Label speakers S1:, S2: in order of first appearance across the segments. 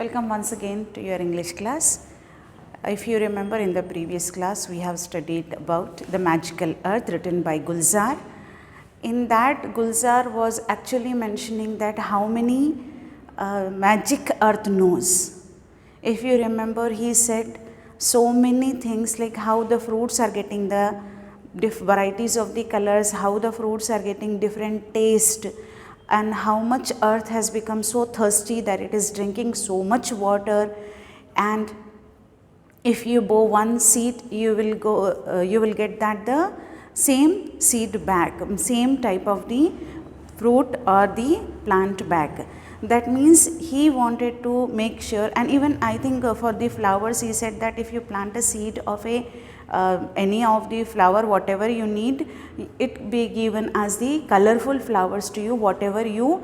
S1: Welcome once again to your English class. If you remember, in the previous class we have studied about the magical earth written by Gulzar. In that, Gulzar was actually mentioning that how many magic earth knows. If you remember, he said so many things like how the fruits are getting the varieties of the colors, how the fruits are getting different taste, and how much earth has become so thirsty that it is drinking so much water. And if you bow one seed, you will get that the same seed back, same type of the fruit or the plant back. That means he wanted to make sure, and even I think for the flowers he said that if you plant a seed of any of the flower, whatever you need, it be given as the colorful flowers to you, whatever you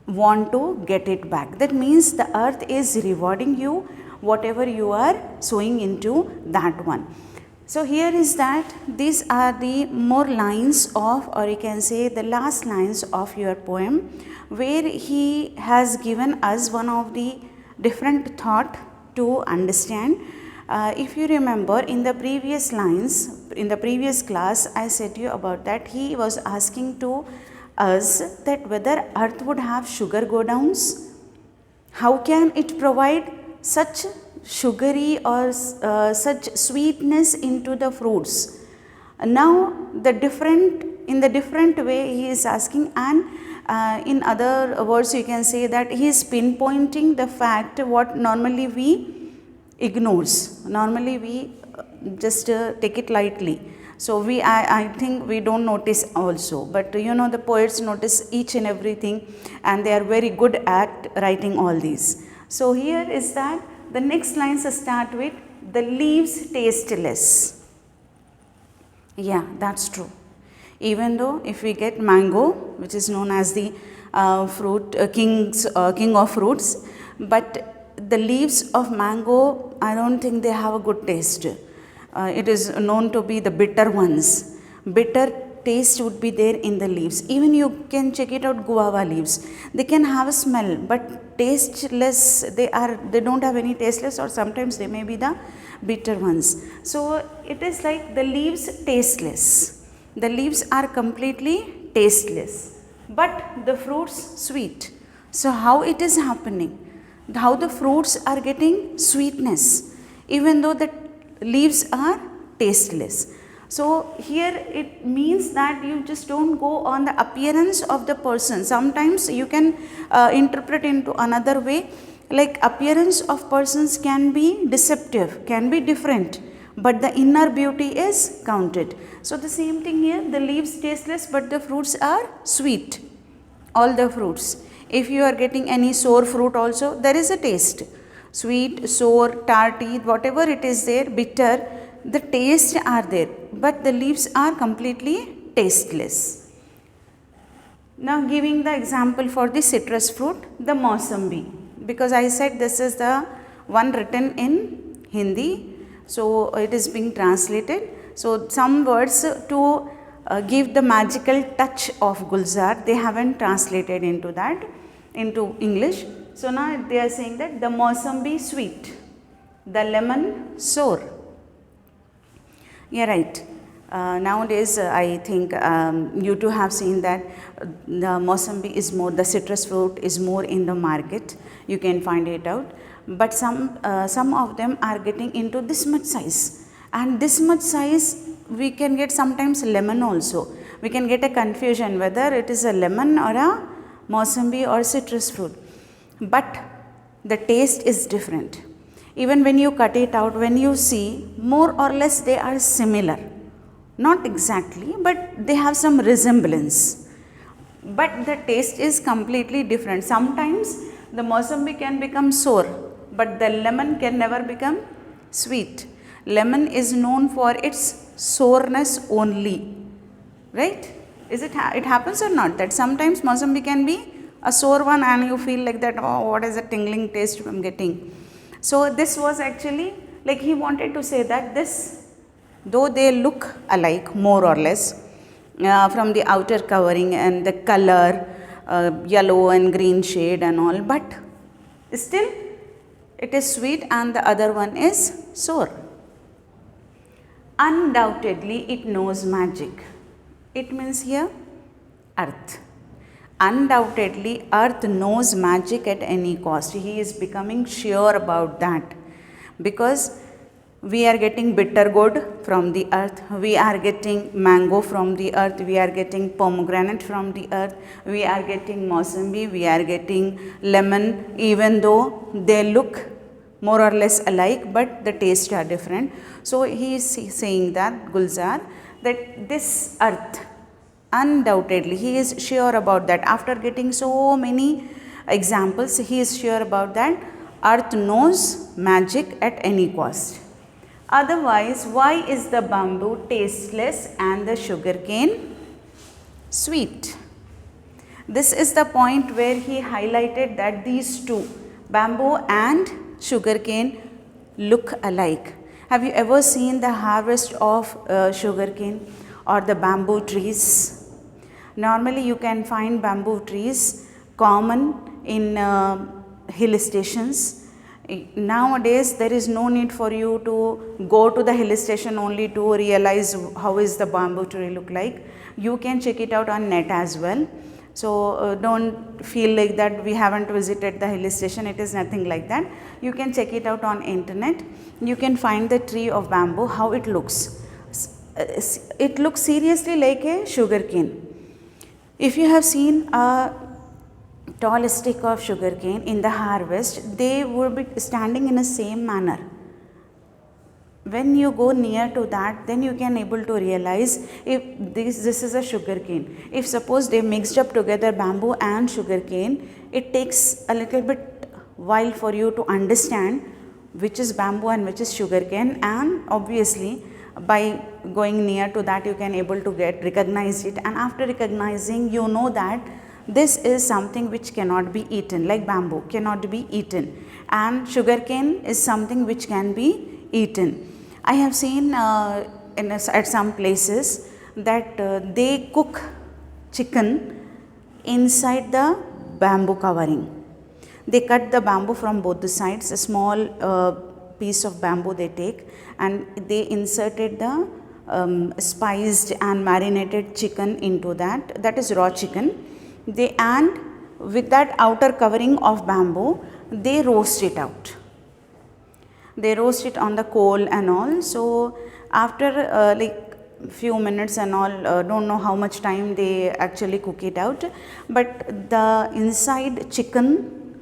S1: want to get it back. That means the earth is rewarding you whatever you are sowing into that one. So here is that these are the more lines of, or you can say the last lines of your poem, where he has given us one of the different thought to understand. If you remember, in the previous lines, in the previous class, I said to you about that he was asking to us that whether earth would have sugar go downs, how can it provide such sugary or such sweetness into the fruits. Now in the different way he is asking, and in other words you can say that he is pinpointing the fact what normally we ignores. Normally we just take it lightly. So I think we don't notice also, but the poets notice each and everything, and they are very good at writing all these. So here is that the next lines start with the leaves tasteless. Yeah, that's true. Even though if we get mango, which is known as the king of fruits, but the leaves of mango, I don't think they have a good taste. It is known to be the bitter ones. Bitter taste would be there in the leaves. Even you can check it out, guava leaves. They can have a smell, but tasteless. They don't have any tasteless, or sometimes they may be the bitter ones. So it is like the leaves tasteless. The leaves are completely tasteless, but the fruits sweet. So how it is happening? How the fruits are getting sweetness, even though the leaves are tasteless. So here it means that you just don't go on the appearance of the person. Sometimes you can interpret into another way, like appearance of persons can be deceptive, can be different, but the inner beauty is counted. So the same thing here, the leaves tasteless, but the fruits are sweet, all the fruits. If you are getting any sour fruit also, there is a taste, sweet, sour, tarty, whatever it is there, bitter, the taste are there, but the leaves are completely tasteless. Now giving the example for the citrus fruit, the Mausambi, because I said this is the one written in Hindi, so it is being translated. So some words to give the magical touch of Gulzar, they haven't translated into that, into English. So now they are saying that the Mausambi sweet, the lemon sour. Yeah, right. Nowadays I think you too have seen that the Mausambi is more, the citrus fruit is more in the market. You can find it out. But some of them are getting into this much size, and this much size we can get sometimes lemon also. We can get a confusion whether it is a lemon or a Mausambi or citrus fruit, but the taste is different. Even when you cut it out, when you see, more or less they are similar, not exactly, but they have some resemblance, but the taste is completely different. Sometimes the Mausambi can become sour, but the lemon can never become sweet. Lemon is known for its sourness only, right? It happens or not that sometimes Mausambi can be a sour one, and you feel like that, oh, what is a tingling taste I'm getting. So this was actually like he wanted to say that this, though they look alike more or less from the outer covering and the color, yellow and green shade and all, but still It is sweet and the other one is sour. Undoubtedly it knows magic. It means here earth. Undoubtedly earth knows magic at any cost. He is becoming sure about that, because we are getting bitter gourd from the earth, we are getting mango from the earth, we are getting pomegranate from the earth, we are getting mausambi, we are getting lemon, even though they look more or less alike but the tastes are different. So he is saying that Gulzar, that this earth, undoubtedly he is sure about that. After getting so many examples, he is sure about that earth knows magic at any cost. Otherwise, why is the bamboo tasteless and the sugarcane sweet? This is the point where he highlighted that these two, bamboo and sugarcane, look alike. Have you ever seen the harvest of sugarcane or the bamboo trees? Normally you can find bamboo trees common in hill stations. Nowadays there is no need for you to go to the hill station only to realize how is the bamboo tree look like. You can check it out on net as well. So don't feel like that we haven't visited the hill station. It is nothing like that. You can check it out on internet. You can find the tree of bamboo, how it looks. It looks seriously like a sugarcane. If you have seen a tall stick of sugarcane in the harvest, they would be standing in the same manner. When you go near to that, then you can able to realize if this is a sugarcane. If suppose they mixed up together bamboo and sugarcane, it takes a little bit while for you to understand which is bamboo and which is sugarcane, and obviously by going near to that you can able to recognize it, and after recognizing you know that this is something which cannot be eaten, like bamboo cannot be eaten and sugarcane is something which can be eaten. I have seen at some places that they cook chicken inside the bamboo covering. They cut the bamboo from both the sides, a small piece of bamboo they take, and they inserted the spiced and marinated chicken into that, that is raw chicken. They, and with that outer covering of bamboo, they roast it out. They roast it on the coal and all. So after like few minutes and all, don't know how much time they actually cook it out, but the inside chicken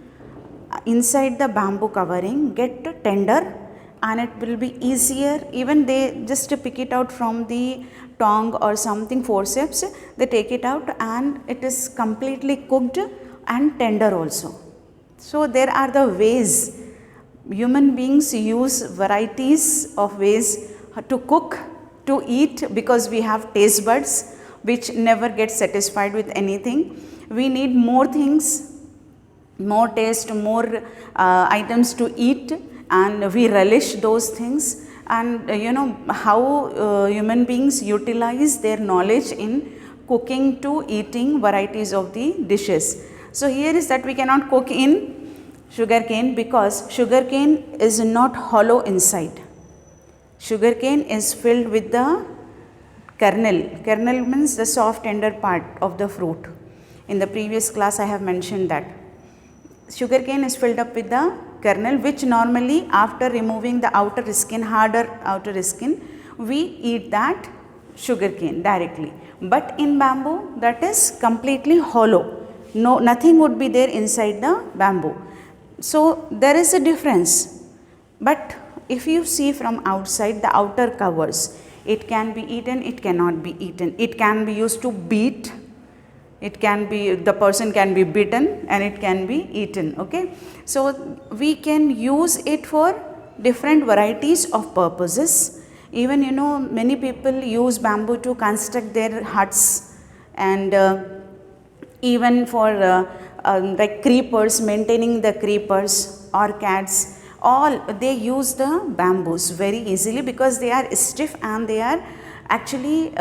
S1: inside the bamboo covering get tender, and it will be easier. Even they just pick it out from the tongue or something, forceps, they take it out and it is completely cooked and tender also. So there are the ways, human beings use varieties of ways to cook, to eat, because we have taste buds which never get satisfied with anything. We need more things, more taste, more items to eat, and we relish those things. And you know how human beings utilize their knowledge in cooking to eating varieties of the dishes. So here is that we cannot cook in sugarcane because sugarcane is not hollow inside. Sugarcane is filled with the kernel. Kernel means the soft tender part of the fruit. In the previous class I have mentioned that. Sugarcane is filled up with the kernel, which normally after removing the outer skin, harder outer skin, we eat that sugarcane directly. But in bamboo, that is completely hollow. No, nothing would be there inside the bamboo. So there is a difference. But if you see from outside the outer covers, it can be eaten, it cannot be eaten. It can be used to beat. It can be, the person can be bitten and it can be eaten, okay. So we can use it for different varieties of purposes. Even you know many people use bamboo to construct their huts, and even for like creepers, maintaining the creepers, orchids, all they use the bamboos very easily because they are stiff and they are actually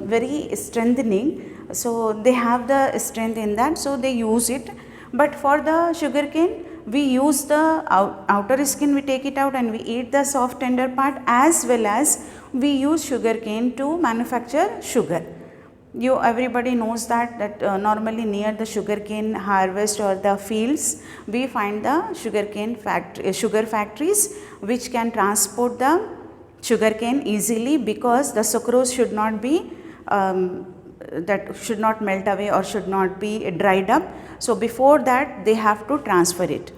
S1: very strengthening. So they have the strength in that, so they use it. But for the sugarcane, we use the outer skin, we take it out and we eat the soft tender part, as well as we use sugarcane to manufacture sugar. Everybody knows that normally near the sugarcane harvest or the fields, we find the sugar factories which can transport the sugarcane easily, because the sucrose should not be that should not melt away or should not be dried up. So before that they have to transfer it.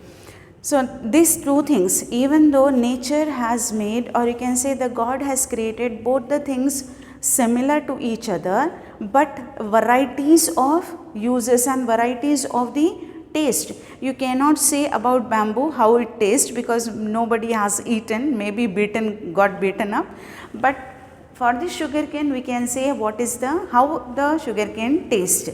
S1: So these two things, even though nature has made, or you can say the God has created both the things similar to each other, but varieties of uses and varieties of the taste. You cannot say about bamboo how it tastes, because nobody has eaten, maybe got beaten up. But for the sugarcane we can say what is how the sugarcane tastes,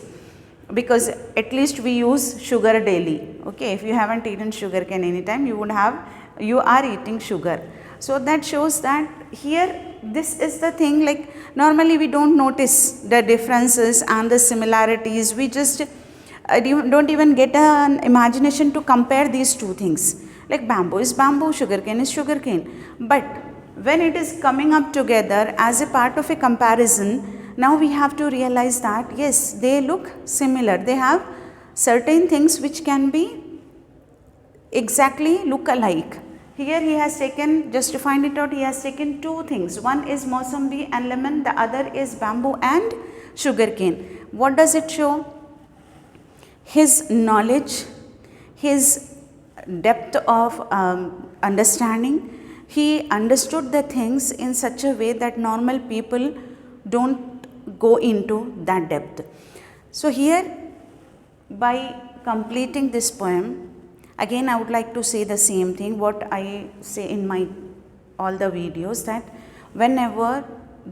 S1: because at least we use sugar daily. Okay, if you haven't eaten sugarcane anytime, you are eating sugar. So that shows that here this is the thing, like normally we don't notice the differences and the similarities, we just don't even get an imagination to compare these two things. Like bamboo is bamboo, sugarcane is sugarcane, but when it is coming up together as a part of a comparison, now we have to realize that yes, they look similar, they have certain things which can be exactly look alike. Here he has taken, just to find it out, he has taken two things. One is Mossambi and lemon, the other is bamboo and sugarcane. What does it show? His knowledge, his depth of understanding. He understood the things in such a way that normal people don't go into that depth. So here, by completing this poem, again I would like to say the same thing what I say in my all the videos, that whenever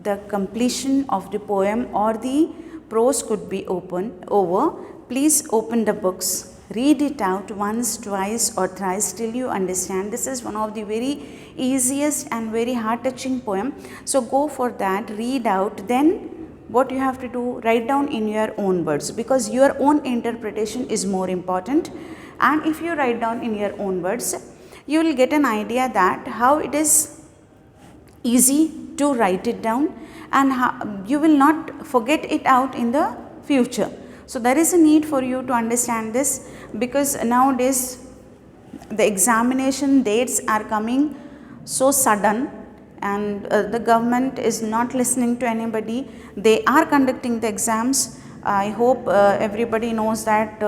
S1: the completion of the poem or the prose could be over, please open the books, read it out once, twice or thrice till you understand. This is one of the very easiest and very heart touching poem. So go for that, read out, then what you have to do, write down in your own words, because your own interpretation is more important. And if you write down in your own words, you will get an idea that how it is easy to write it down, and how you will not forget it out in the future. So there is a need for you to understand this, because nowadays the examination dates are coming so sudden, and the government is not listening to anybody. They are conducting the exams. I hope everybody knows that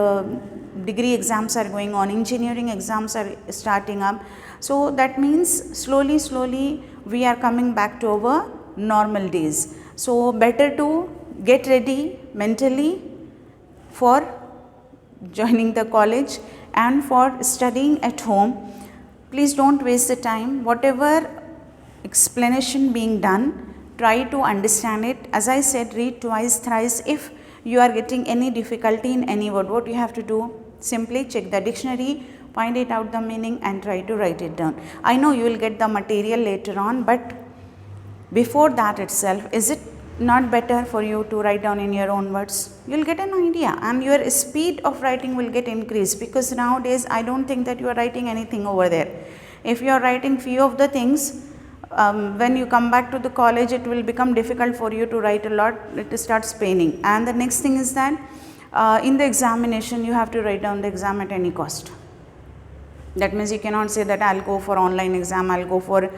S1: degree exams are going on, engineering exams are starting up. So that means slowly we are coming back to our normal days. So better to get ready mentally for joining the college and for studying at home. Please don't waste the time. Whatever explanation being done, try to understand it. As I said, read twice, thrice. If you are getting any difficulty in any word, what you have to do? Simply check the dictionary, find it out the meaning and try to write it down. I know you will get the material later on, but before that itself, is it not better for you to write down in your own words? You will get an idea and your speed of writing will get increased, because nowadays I don't think that you are writing anything over there. If you are writing few of the things, when you come back to the college, it will become difficult for you to write a lot, it starts paining. And the next thing is that in the examination, you have to write down the exam at any cost. That means you cannot say that I will go for online exam, I will go for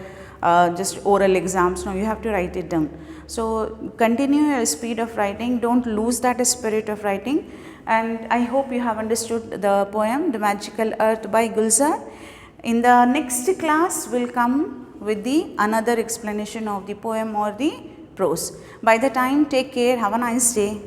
S1: just oral exams. No, you have to write it down. So continue your speed of writing, don't lose that spirit of writing. And I hope you have understood the poem The Magical Earth by Gulzar. In the next class, we will come with the another explanation of the poem or the prose. By the time, take care, have a nice day.